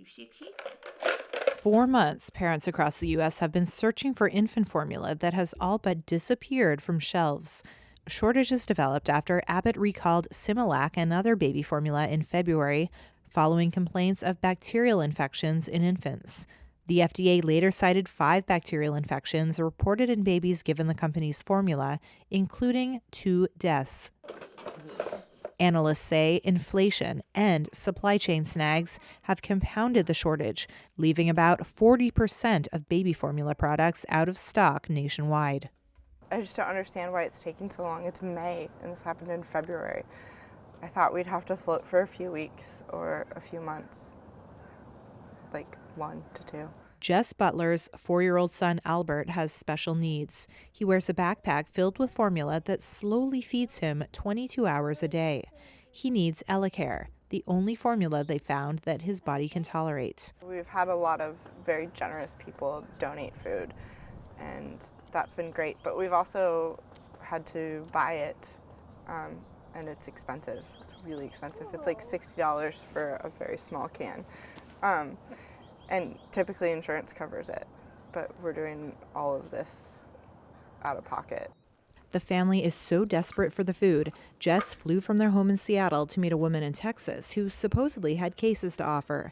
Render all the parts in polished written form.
shake, shake. 4 months, parents across the U.S. have been searching for infant formula that has all but disappeared from shelves. Shortages developed after Abbott recalled Similac and other baby formula in February, following complaints of bacterial infections in infants. The FDA later cited 5 bacterial infections reported in babies given the company's formula, including 2 deaths. Analysts say inflation and supply chain snags have compounded the shortage, leaving about 40% of baby formula products out of stock nationwide. I just don't understand why it's taking so long. It's May, and this happened in February. I thought we'd have to float for a few weeks or a few months, like 1 to 2. Jess Butler's 4-year-old son Albert has special needs. He wears a backpack filled with formula that slowly feeds him 22 hours a day. He needs Elecare, the only formula they found that his body can tolerate. We've had a lot of very generous people donate food, and that's been great. But we've also had to buy it, and it's expensive. It's really expensive. It's like $60 for a very small can. And typically insurance covers it, but we're doing all of this out of pocket. The family is so desperate for the food, Jess flew from their home in Seattle to meet a woman in Texas who supposedly had cases to offer.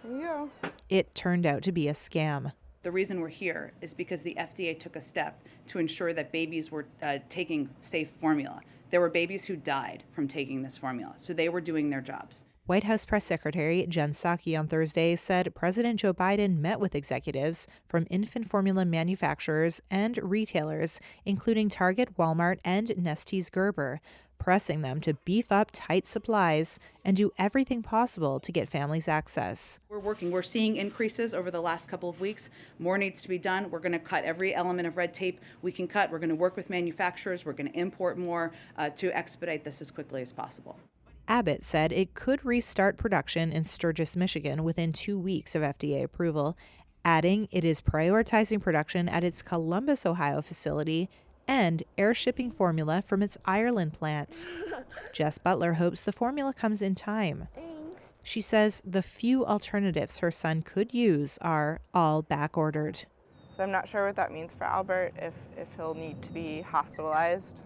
There you go. It turned out to be a scam. The reason we're here is because the FDA took a step to ensure that babies were taking safe formula. There were babies who died from taking this formula, so they were doing their jobs. White House Press Secretary Jen Psaki on Thursday said President Joe Biden met with executives from infant formula manufacturers and retailers, including Target, Walmart, and Nestlé's Gerber, pressing them to beef up tight supplies and do everything possible to get families access. We're seeing increases over the last couple of weeks. More needs to be done. We're going to cut every element of red tape we can cut. We're going to work with manufacturers. We're going to import more to expedite this as quickly as possible. Abbott said it could restart production in Sturgis, Michigan within 2 weeks of FDA approval, adding it is prioritizing production at its Columbus, Ohio facility and air shipping formula from its Ireland plant. Jess Butler hopes the formula comes in time. She says the few alternatives her son could use are all back-ordered. So I'm not sure what that means for Albert, if he'll need to be hospitalized